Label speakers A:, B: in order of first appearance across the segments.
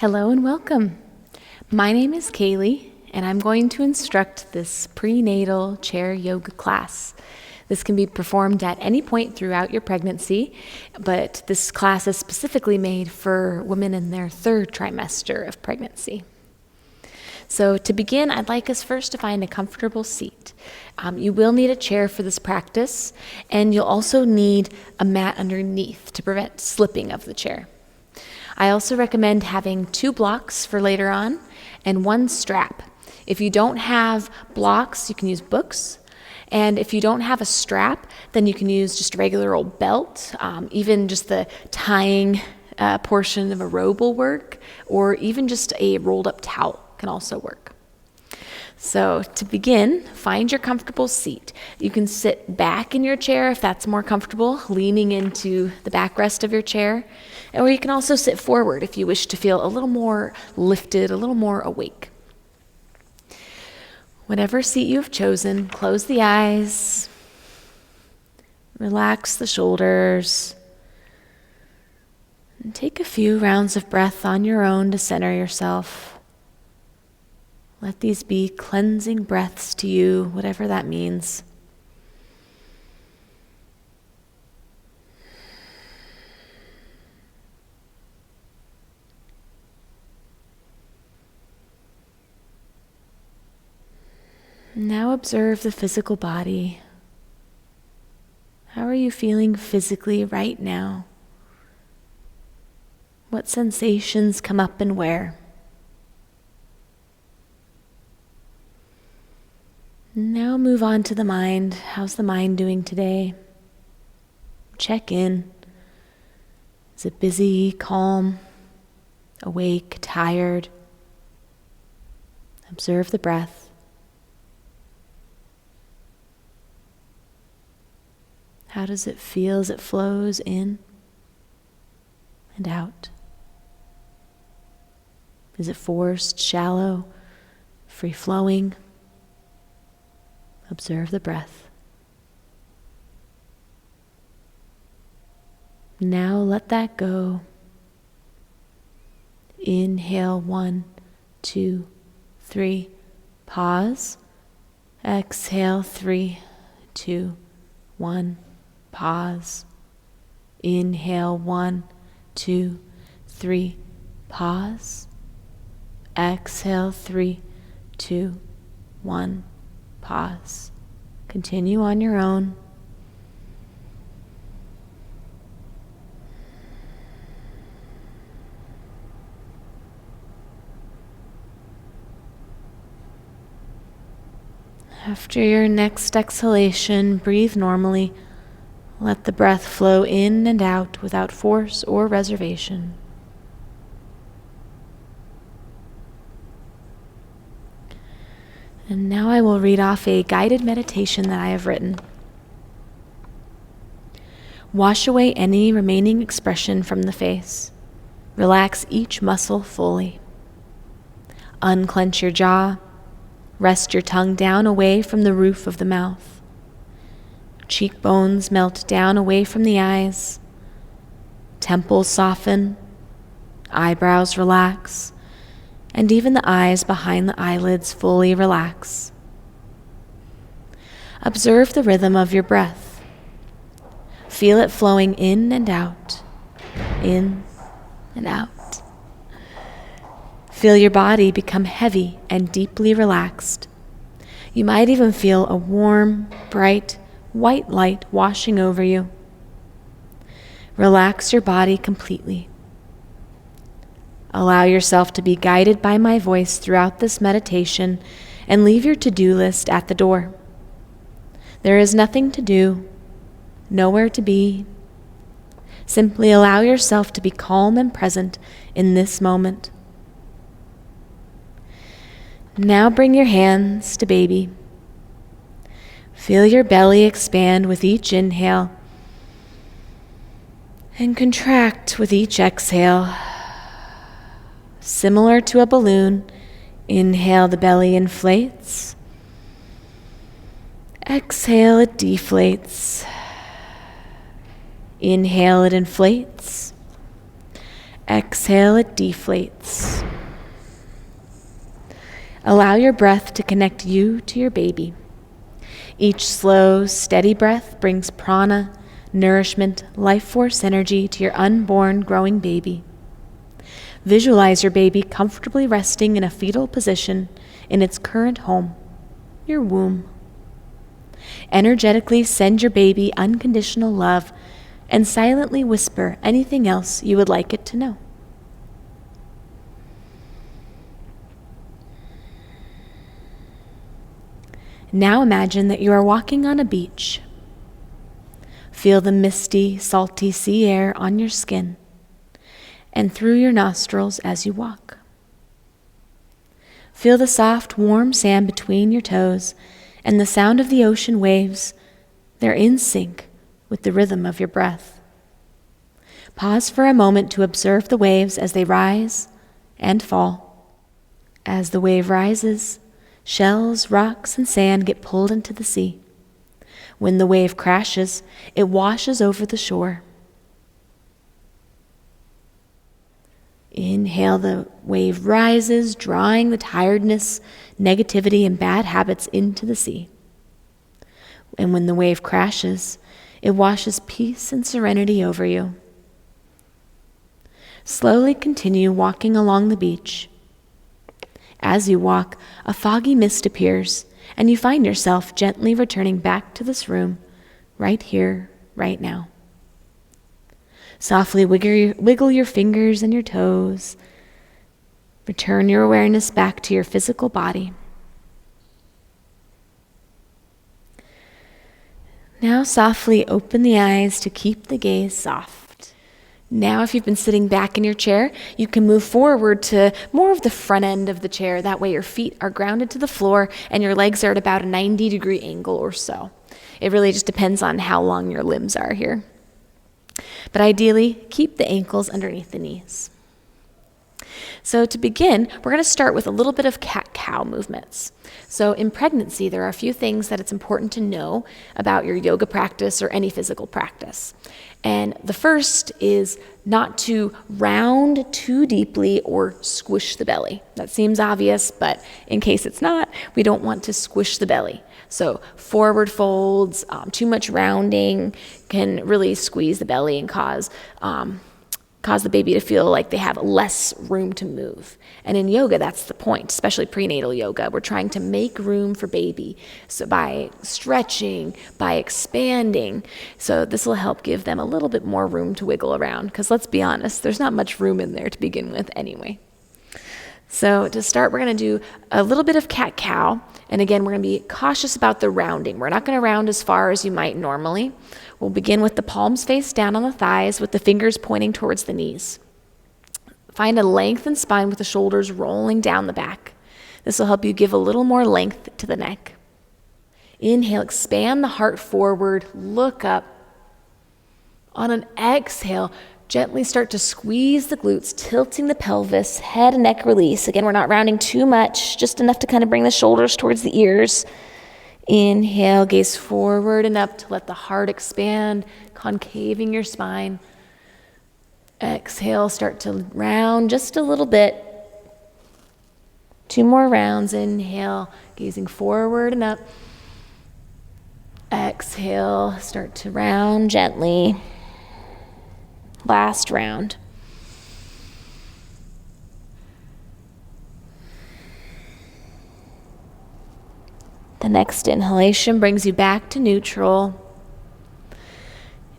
A: Hello and welcome. My name is Kaylee, and I'm going to instruct this prenatal chair yoga class. This can be performed at any point throughout your pregnancy, but this class is specifically made for women in their third trimester of pregnancy. So to begin, I'd like us first to find a comfortable seat. You will need a chair for this practice, and you'll also need a mat underneath to prevent slipping of the chair. I also recommend having 2 blocks for later on and 1 strap. If you don't have blocks, you can use books. And if you don't have a strap, then you can use just a regular old belt. Even just the tying portion of a robe will work, or even just a rolled up towel can also work. So to begin, find your comfortable seat. You can sit back in your chair if that's more comfortable, leaning into the backrest of your chair. Or you can also sit forward if you wish to feel a little more lifted, a little more awake. Whatever seat you have chosen, close the eyes, relax the shoulders, and take a few rounds of breath on your own to center yourself. Let these be cleansing breaths to you, whatever that means. Now observe the physical body. How are you feeling physically right now? What sensations come up and where? Now move on to the mind. How's the mind doing today? Check in. Is it busy, calm, awake, tired? Observe the breath. How does it feel as it flows in and out? Is it forced, shallow, free-flowing? Observe the breath. Now let that go. Inhale, 1, 2, 3. Pause. Exhale, 3, 2, 1. Pause. Inhale, 1, 2, 3. Pause. Exhale, 3, 2, 1. Pause. Continue on your own. After your next exhalation, breathe normally. Let the breath flow in and out without force or reservation. And now I will read off a guided meditation that I have written. Wash away any remaining expression from the face. Relax each muscle fully. Unclench your jaw. Rest your tongue down away from the roof of the mouth. Cheekbones melt down away from the eyes. Temples soften. Eyebrows relax. And even the eyes behind the eyelids fully relax. Observe the rhythm of your breath. Feel it flowing in and out, in and out. Feel your body become heavy and deeply relaxed. You might even feel a warm, bright, white light washing over you. Relax your body completely. Allow yourself to be guided by my voice throughout this meditation and leave your to-do list at the door. There is nothing to do, nowhere to be. Simply allow yourself to be calm and present in this moment. Now bring your hands to baby. Feel your belly expand with each inhale and contract with each exhale. Similar to a balloon, inhale, the belly inflates. Exhale, it deflates. Inhale, it inflates. Exhale, it deflates. Allow your breath to connect you to your baby. Each slow, steady breath brings prana, nourishment, life force energy to your unborn, growing baby. Visualize your baby comfortably resting in a fetal position in its current home, your womb. Energetically send your baby unconditional love and silently whisper anything else you would like it to know. Now imagine that you are walking on a beach. Feel the misty, salty sea air on your skin and through your nostrils as you walk. Feel the soft, warm sand between your toes and the sound of the ocean waves. They're in sync with the rhythm of your breath. Pause for a moment to observe the waves as they rise and fall. As the wave rises, shells, rocks, and sand get pulled into the sea. When the wave crashes, it washes over the shore. Inhale, the wave rises, drawing the tiredness, negativity, and bad habits into the sea. And when the wave crashes, it washes peace and serenity over you. Slowly continue walking along the beach. As you walk, a foggy mist appears, and you find yourself gently returning back to this room, right here, right now. Softly wiggle your fingers and your toes. Return your awareness back to your physical body. Now softly open the eyes to keep the gaze soft. Now, if you've been sitting back in your chair, you can move forward to more of the front end of the chair. That way your feet are grounded to the floor and your legs are at about a 90-degree angle or so. It really just depends on how long your limbs are here. But ideally, keep the ankles underneath the knees. So to begin, we're going to start with a little bit of cat-cow movements. So in pregnancy, there are a few things that it's important to know about your yoga practice or any physical practice. And the first is not to round too deeply or squish the belly. That seems obvious, but in case it's not, we don't want to squish the belly. So forward folds, too much rounding can really squeeze the belly and cause the baby to feel like they have less room to move. And in yoga, that's the point, especially prenatal yoga. We're trying to make room for baby, so by stretching, by expanding. So this will help give them a little bit more room to wiggle around, because let's be honest, there's not much room in there to begin with anyway. So to start, we're going to do a little bit of cat-cow. And again, we're going to be cautious about the rounding. We're not going to round as far as you might normally. We'll begin with the palms face down on the thighs with the fingers pointing towards the knees. Find a lengthened spine with the shoulders rolling down the back. This will help you give a little more length to the neck. Inhale, expand the heart forward, look up. On an exhale, gently start to squeeze the glutes, tilting the pelvis, head and neck release. Again, we're not rounding too much, just enough to kind of bring the shoulders towards the ears. Inhale, gaze forward and up to let the heart expand, concaving your spine. Exhale, start to round just a little bit. 2 more rounds. Inhale, gazing forward and up. Exhale, start to round gently. Last round. The next inhalation brings you back to neutral.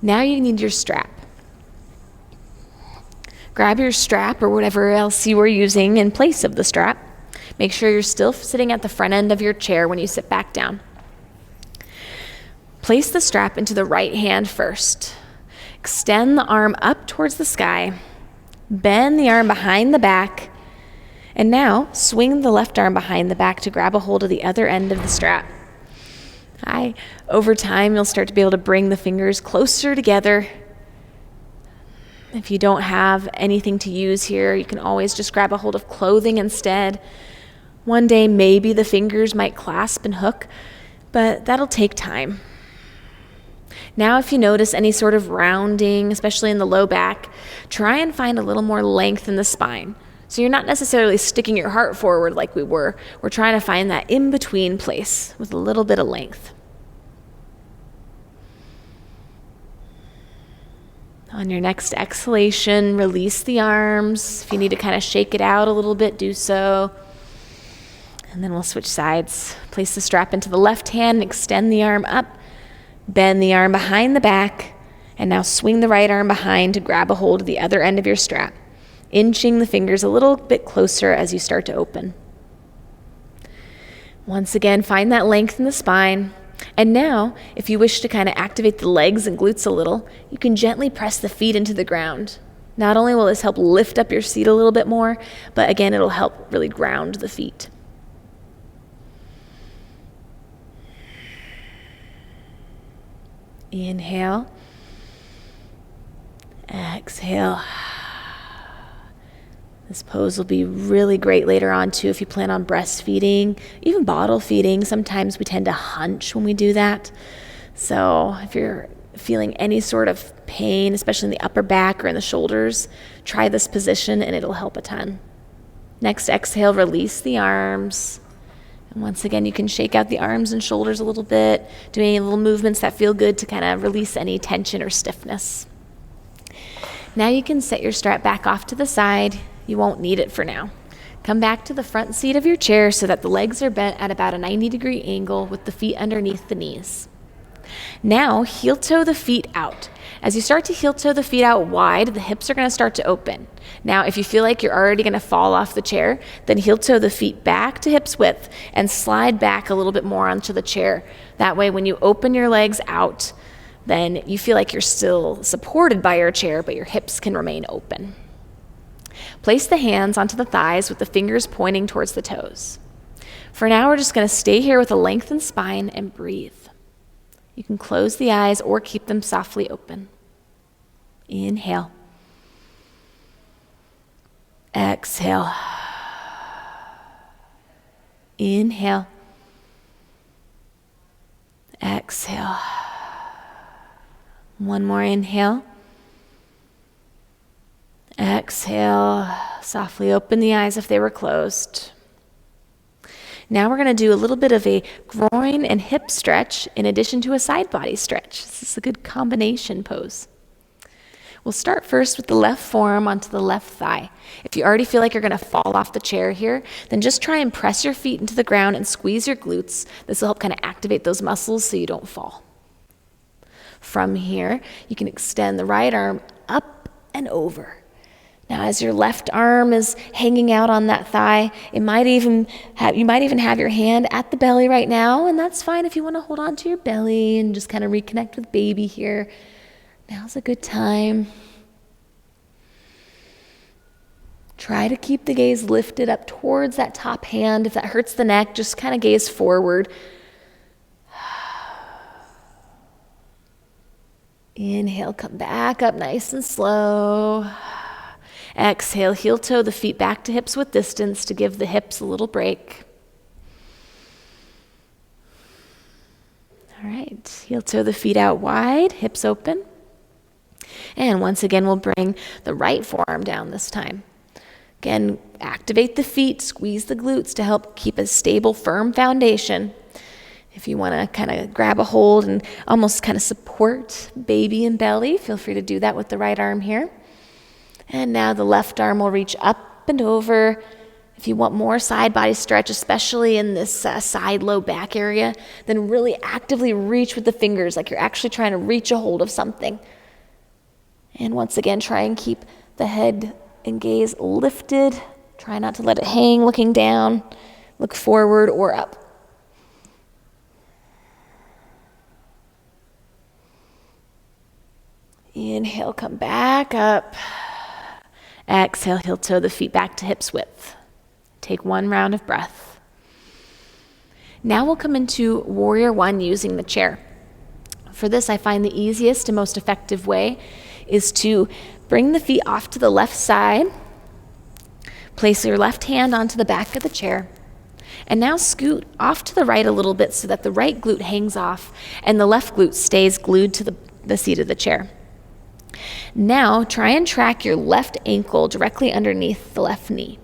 A: Now you need your strap. Grab your strap or whatever else you are using in place of the strap. Make sure you're still sitting at the front end of your chair when you sit back down. Place the strap into the right hand first. Extend the arm up towards the sky. Bend the arm behind the back. And now, swing the left arm behind the back to grab a hold of the other end of the strap. Over time, you'll start to be able to bring the fingers closer together. If you don't have anything to use here, you can always just grab a hold of clothing instead. One day, maybe the fingers might clasp and hook, but that'll take time. Now, if you notice any sort of rounding, especially in the low back, try and find a little more length in the spine. So you're not necessarily sticking your heart forward like we were. We're trying to find that in-between place with a little bit of length. On your next exhalation, release the arms. If you need to kind of shake it out a little bit, do so. And then we'll switch sides. Place the strap into the left hand and extend the arm up. Bend the arm behind the back. And now swing the right arm behind to grab a hold of the other end of your strap, inching the fingers a little bit closer as you start to open. Once again, find that length in the spine. And now, if you wish to kind of activate the legs and glutes a little, you can gently press the feet into the ground. Not only will this help lift up your seat a little bit more, but again, it'll help really ground the feet. Inhale. Exhale. This pose will be really great later on too if you plan on breastfeeding, even bottle feeding. Sometimes we tend to hunch when we do that. So if you're feeling any sort of pain, especially in the upper back or in the shoulders, try this position and it'll help a ton. Next exhale, release the arms. And once again, you can shake out the arms and shoulders a little bit, do any little movements that feel good to kind of release any tension or stiffness. Now you can set your strap back off to the side. You won't need it for now. Come back to the front seat of your chair so that the legs are bent at about a 90-degree angle with the feet underneath the knees. Now, heel toe the feet out. As you start to heel toe the feet out wide, the hips are going to start to open. Now, if you feel like you're already going to fall off the chair, then heel toe the feet back to hips width and slide back a little bit more onto the chair. That way, when you open your legs out, then you feel like you're still supported by your chair, but your hips can remain open. Place the hands onto the thighs with the fingers pointing towards the toes. For now, we're just going to stay here with a lengthened spine and breathe. You can close the eyes or keep them softly open. Inhale. Exhale. Inhale. Exhale. One more inhale. Exhale. Softly open the eyes if they were closed. Now we're going to do a little bit of a groin and hip stretch in addition to a side body stretch. This is a good combination pose. We'll start first with the left forearm onto the left thigh. If you already feel like you're going to fall off the chair here, then just try and press your feet into the ground and squeeze your glutes. This will help kind of activate those muscles so you don't fall. From here, you can extend the right arm up and over. Now, as your left arm is hanging out on that thigh, you might even have your hand at the belly right now, and that's fine if you want to hold on to your belly and just kind of reconnect with baby here. Now's a good time. Try to keep the gaze lifted up towards that top hand. If that hurts the neck, just kind of gaze forward. Inhale, come back up nice and slow. Exhale, heel toe the feet back to hips with distance to give the hips a little break. All right, heel toe the feet out wide, hips open. And once again, we'll bring the right forearm down this time. Again, activate the feet, squeeze the glutes to help keep a stable, firm foundation. If you want to kind of grab a hold and almost kind of support baby and belly, feel free to do that with the right arm here. And now the left arm will reach up and over. If you want more side body stretch, especially in this side low back area, then really actively reach with the fingers like you're actually trying to reach a hold of something. And once again, try and keep the head and gaze lifted. Try not to let it hang, looking down. Look forward or up. Inhale, come back up. Exhale, heel toe the feet back to hips width. Take one round of breath. Now we'll come into Warrior One using the chair. For this, I find the easiest and most effective way is to bring the feet off to the left side, place your left hand onto the back of the chair, And now scoot off to the right a little bit so that the right glute hangs off and the left glute stays glued to the seat of the chair. Now try and track your left ankle directly underneath the left knee.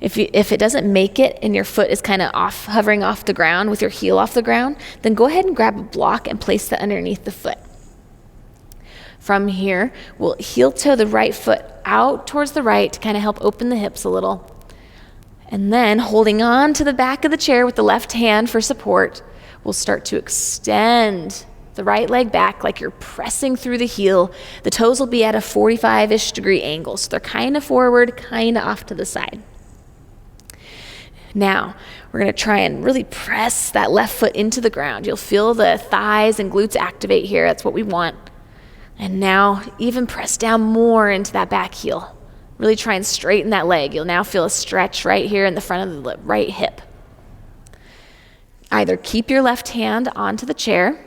A: If it doesn't make it and your foot is kind of hovering off the ground with your heel off the ground, then go ahead and grab a block and place that underneath the foot. From here, we'll heel toe the right foot out towards the right to kind of help open the hips a little. And then holding on to the back of the chair with the left hand for support, we'll start to extend the right leg back like you're pressing through the heel. The toes will be at a 45-ish degree angle, so they're kind of forward, kind of off to the side. Now, we're going to try and really press that left foot into the ground. You'll feel the thighs and glutes activate here. That's what we want. And now, even press down more into that back heel. Really try and straighten that leg. You'll now feel a stretch right here in the front of the right hip. Either keep your left hand onto the chair,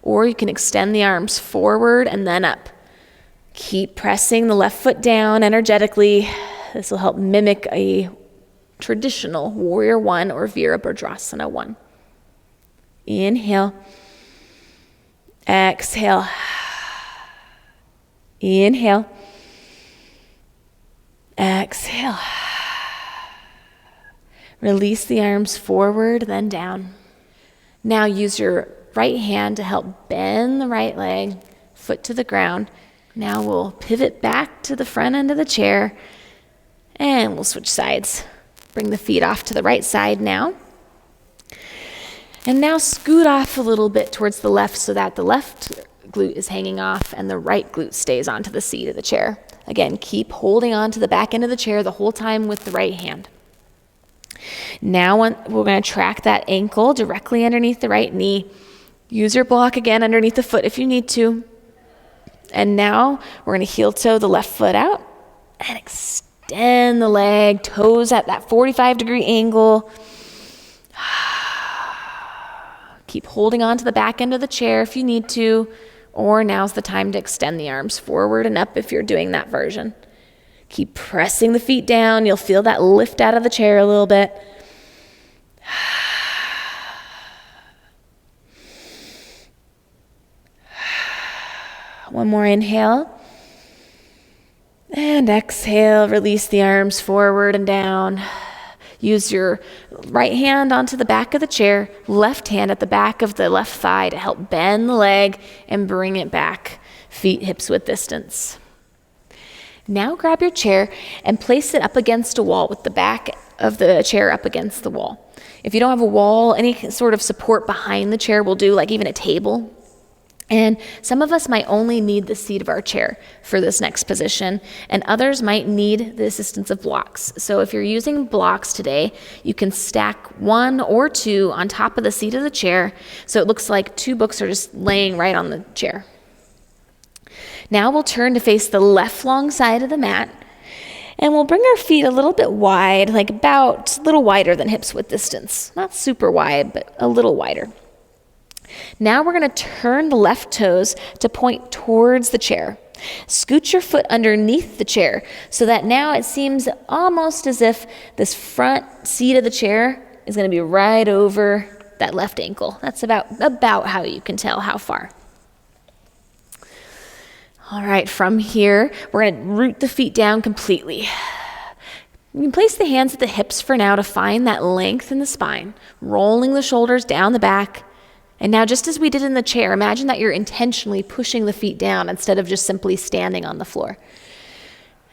A: or you can extend the arms forward and then up. Keep pressing the left foot down energetically. This will help mimic a traditional Warrior One or Virabhadrasana One. Inhale. Exhale. Inhale. Exhale. Release the arms forward, then down. Now use your right hand to help bend the right leg, foot to the ground. Now we'll pivot back to the front end of the chair, and we'll switch sides. Bring the feet off to the right side now. And now scoot off a little bit towards the left so that the left glute is hanging off and the right glute stays onto the seat of the chair. Again, keep holding on to the back end of the chair the whole time with the right hand. Now we're going to track that ankle directly underneath the right knee. Use your block again underneath the foot if you need to. And now we're going to heel toe the left foot out and extend the leg, toes at that 45-degree angle. Keep holding on to the back end of the chair if you need to, or now's the time to extend the arms forward and up if you're doing that version. Keep pressing the feet down. You'll feel that lift out of the chair a little bit. One more inhale. And exhale, release the arms forward and down. Use your right hand onto the back of the chair, left hand at the back of the left thigh to help bend the leg and bring it back, feet hips width distance. Now grab your chair and place it up against a wall with the back of the chair up against the wall. If you don't have a wall, any sort of support behind the chair will do, like even a table. And some of us might only need the seat of our chair for this next position, and others might need the assistance of blocks. So if you're using blocks today, you can stack one or two on top of the seat of the chair, so it looks like two books are just laying right on the chair. Now we'll turn to face the left long side of the mat, and we'll bring our feet a little bit wide, like about a little wider than hips width distance. Not super wide, but a little wider. Now we're going to turn the left toes to point towards the chair. Scoot your foot underneath the chair so that now it seems almost as if this front seat of the chair is going to be right over that left ankle. That's about how you can tell how far. All right, from here, we're going to root the feet down completely. You can place the hands at the hips for now to find that length in the spine, rolling the shoulders down the back. And now, just as we did in the chair, imagine that you're intentionally pushing the feet down instead of just simply standing on the floor.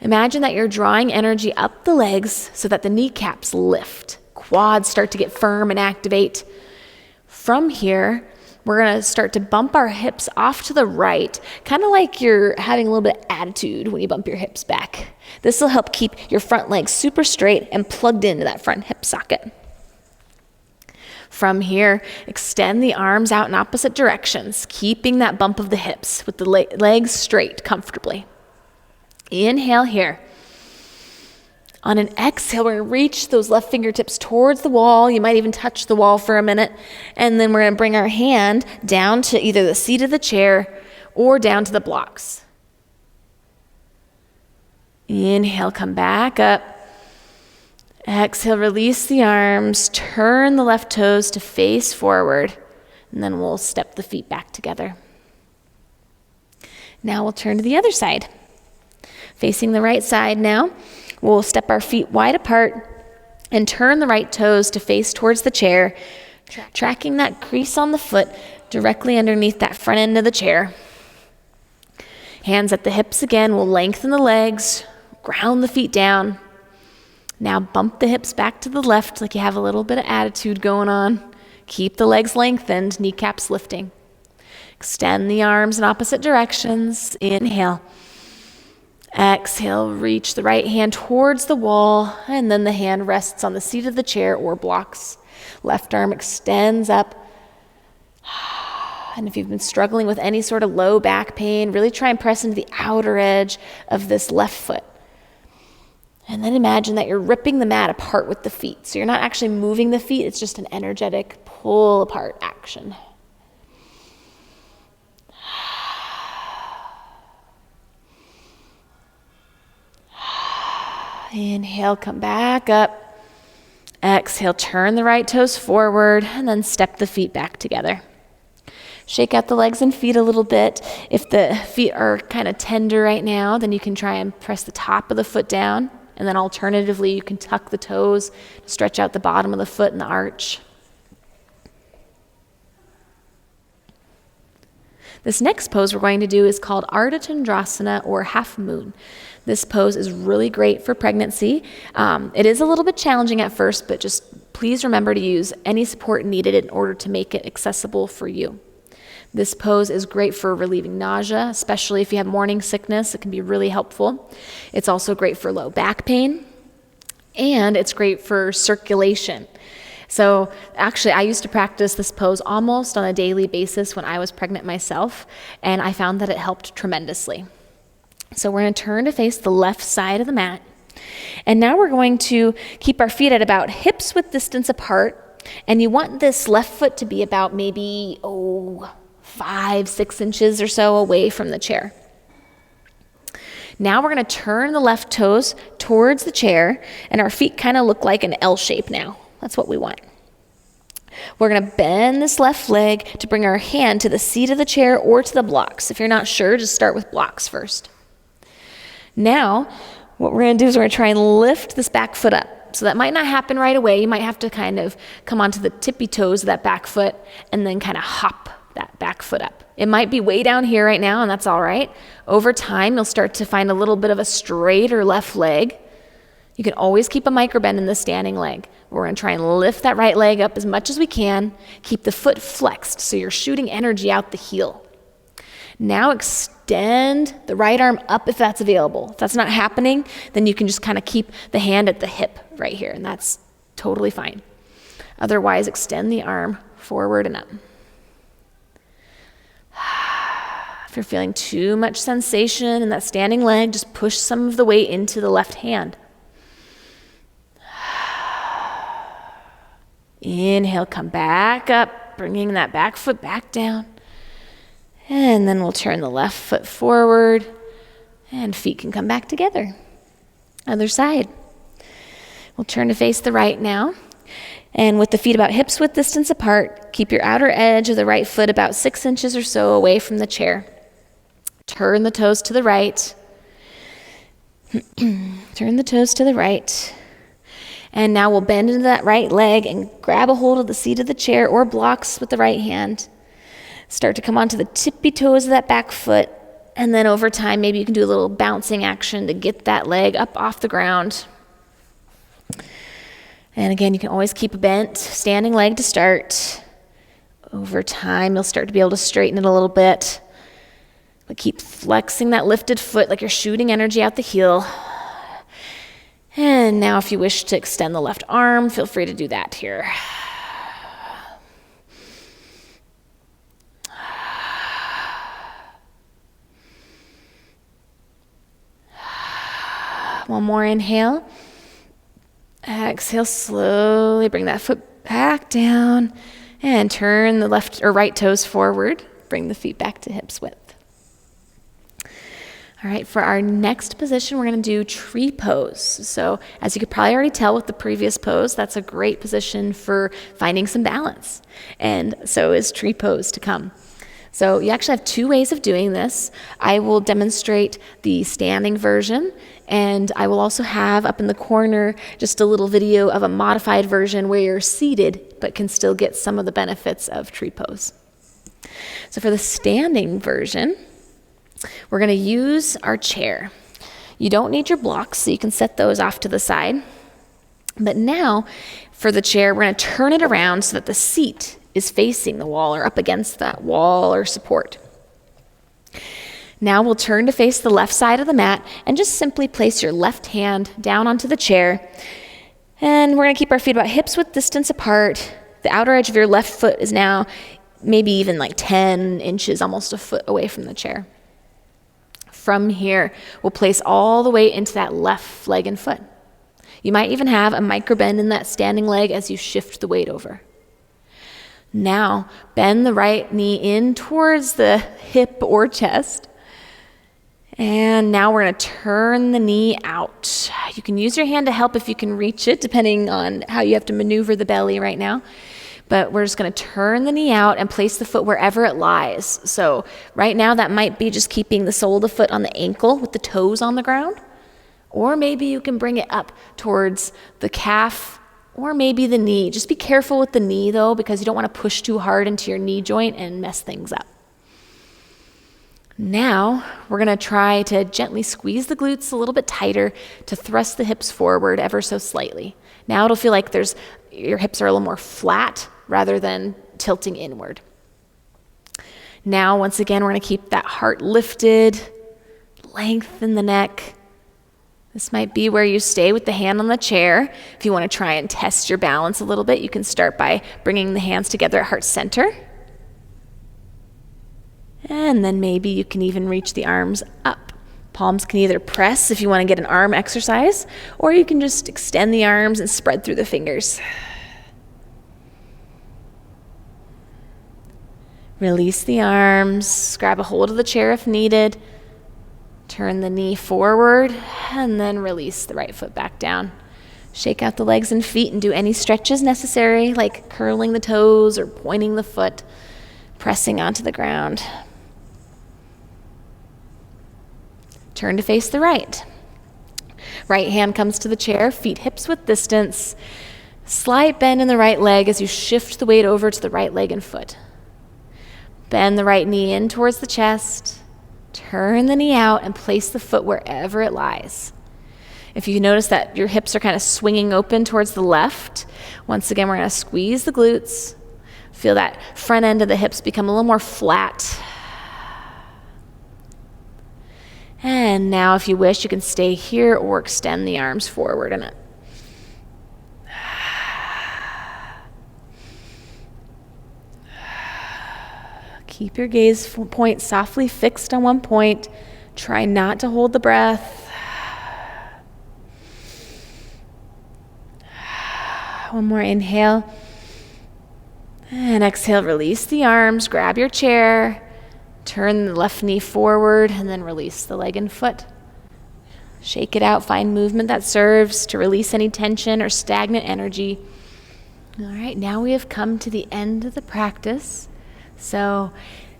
A: Imagine that you're drawing energy up the legs so that the kneecaps lift, quads start to get firm and activate. From here, we're going to start to bump our hips off to the right, kind of like you're having a little bit of attitude when you bump your hips back. This will help keep your front legs super straight and plugged into that front hip socket. From here, extend the arms out in opposite directions, keeping that bump of the hips with the legs straight comfortably. Inhale here. On an exhale, we're going to reach those left fingertips towards the wall. You might even touch the wall for a minute. And then we're going to bring our hand down to either the seat of the chair or down to the blocks. Inhale, come back up. Exhale, release the arms, turn the left toes to face forward, and then we'll step the feet back together. Now we'll turn to the other side. Facing the right side now, we'll step our feet wide apart and turn the right toes to face towards the chair, tracking that crease on the foot directly underneath that front end of the chair. Hands at the hips again, we'll lengthen the legs, ground the feet down. Now bump the hips back to the left like you have a little bit of attitude going on. Keep the legs lengthened, kneecaps lifting. Extend the arms in opposite directions. Inhale. Exhale, reach the right hand towards the wall, and then the hand rests on the seat of the chair or blocks. Left arm extends up. And if you've been struggling with any sort of low back pain, really try and press into the outer edge of this left foot. And then imagine that you're ripping the mat apart with the feet. So you're not actually moving the feet, it's just an energetic pull apart action. Inhale, come back up. Exhale, turn the right toes forward and then step the feet back together. Shake out the legs and feet a little bit. If the feet are kind of tender right now, then you can try and press the top of the foot down. And then alternatively, you can tuck the toes, stretch out the bottom of the foot in the arch. This next pose we're going to do is called Ardha Chandrasana or half moon. This pose is really great for pregnancy. It is a little bit challenging at first, but just please remember to use any support needed in order to make it accessible for you. This pose is great for relieving nausea, especially if you have morning sickness. It can be really helpful. It's also great for low back pain, and it's great for circulation. So actually, I used to practice this pose almost on a daily basis when I was pregnant myself, and I found that it helped tremendously. So we're going to turn to face the left side of the mat, and now we're going to keep our feet at about hips width distance apart, and you want this left foot to be about maybe, 5-6 inches or so away from the chair. Now we're going to turn the left toes towards the chair, and our feet kind of look like an L shape now. That's what we want. We're going to bend this left leg to bring our hand to the seat of the chair or to the blocks. If you're not sure, just start with blocks first. Now, what we're going to do is we're going to try and lift this back foot up. So that might not happen right away. You might have to kind of come onto the tippy toes of that back foot and then kind of hop that back foot up. It might be way down here right now, and that's all right. Over time, you'll start to find a little bit of a straighter left leg. You can always keep a microbend in the standing leg. We're going to try and lift that right leg up as much as we can. Keep the foot flexed so you're shooting energy out the heel. Now extend the right arm up if that's available. If that's not happening, then you can just kind of keep the hand at the hip right here, and that's totally fine. Otherwise, extend the arm forward and up. If you're feeling too much sensation in that standing leg, just push some of the weight into the left hand. Inhale, come back up, bringing that back foot back down. And then we'll turn the left foot forward, and feet can come back together. Other side. We'll turn to face the right now. And with the feet about hips width distance apart, keep your outer edge of the right foot about 6 inches or so away from the chair. Turn the toes to the right. Turn the toes to the right. And now we'll bend into that right leg and grab a hold of the seat of the chair or blocks with the right hand. Start to come onto the tippy toes of that back foot. And then over time, maybe you can do a little bouncing action to get that leg up off the ground. And again, you can always keep a bent standing leg to start. Over time, you'll start to be able to straighten it a little bit. But keep flexing that lifted foot like you're shooting energy out the heel. And now if you wish to extend the left arm, feel free to do that here. One more inhale. Exhale, slowly bring that foot back down and turn the left or right toes forward. Bring the feet back to hips width. All right, for our next position, we're going to do tree pose. So as you could probably already tell with the previous pose, that's a great position for finding some balance. And so is tree pose to come. So you actually have two ways of doing this. I will demonstrate the standing version, and I will also have up in the corner just a little video of a modified version where you're seated but can still get some of the benefits of tree pose. So for the standing version, we're going to use our chair. You don't need your blocks, so you can set those off to the side. But now, for the chair, we're going to turn it around so that the seat is facing the wall or up against that wall or support. Now we'll turn to face the left side of the mat and just simply place your left hand down onto the chair. And we're going to keep our feet about hips-width distance apart. The outer edge of your left foot is now maybe even like 10 inches, almost a foot away from the chair. From here, we'll place all the weight into that left leg and foot. You might even have a micro bend in that standing leg as you shift the weight over. Now, bend the right knee in towards the hip or chest. And now we're going to turn the knee out. You can use your hand to help if you can reach it, depending on how you have to maneuver the belly right now. But we're just going to turn the knee out and place the foot wherever it lies. So right now that might be just keeping the sole of the foot on the ankle with the toes on the ground. Or maybe you can bring it up towards the calf or maybe the knee. Just be careful with the knee though, because you don't want to push too hard into your knee joint and mess things up. Now we're going to try to gently squeeze the glutes a little bit tighter to thrust the hips forward ever so slightly. Now it'll feel like your hips are a little more flat rather than tilting inward. Now, once again, we're going to keep that heart lifted, lengthen the neck. This might be where you stay with the hand on the chair. If you want to try and test your balance a little bit, you can start by bringing the hands together at heart center. And then maybe you can even reach the arms up. Palms can either press if you want to get an arm exercise, or you can just extend the arms and spread through the fingers. Release the arms, grab a hold of the chair if needed, turn the knee forward, and then release the right foot back down. Shake out the legs and feet and do any stretches necessary, like curling the toes or pointing the foot, pressing onto the ground. Turn to face the right. Right hand comes to the chair, feet hips-width distance. Slight bend in the right leg as you shift the weight over to the right leg and foot. Bend the right knee in towards the chest. Turn the knee out and place the foot wherever it lies. If you notice that your hips are kind of swinging open towards the left, once again, we're going to squeeze the glutes. Feel that front end of the hips become a little more flat. And now, if you wish, you can stay here or extend the arms forward in it. Keep your gaze point softly fixed on one point. Try not to hold the breath. One more inhale. And exhale, release the arms, grab your chair, turn the left knee forward, and then release the leg and foot. Shake it out, find movement that serves to release any tension or stagnant energy. All right, now we have come to the end of the practice. So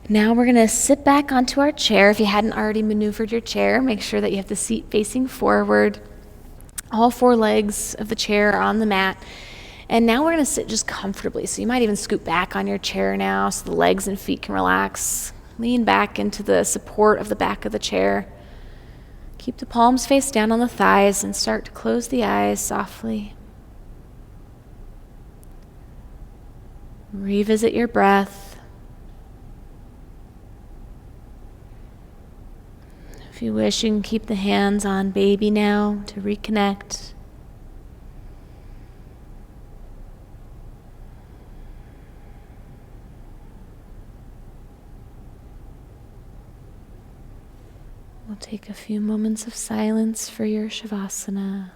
A: now we're going to sit back onto our chair. If you hadn't already maneuvered your chair, make sure that you have the seat facing forward. All four legs of the chair are on the mat. And now we're going to sit just comfortably. So you might even scoot back on your chair now so the legs and feet can relax. Lean back into the support of the back of the chair. Keep the palms face down on the thighs and start to close the eyes softly. Revisit your breath. If you wish, you can keep the hands on baby now to reconnect. We'll take a few moments of silence for your Shavasana.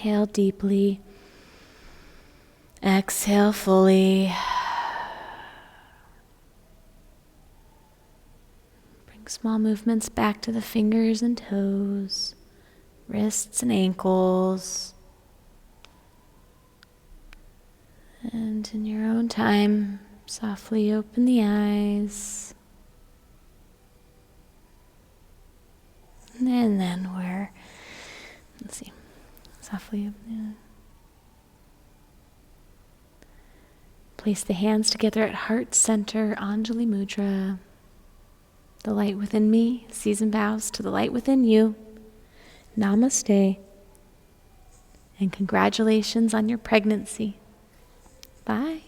A: Inhale deeply. Exhale fully. Bring small movements back to the fingers and toes, wrists and ankles. And in your own time, softly open the eyes. And then softly open the eyes. Place the hands together at heart center, Anjali Mudra. The light within me sees and bows to the light within you. Namaste. And congratulations on your pregnancy. Bye.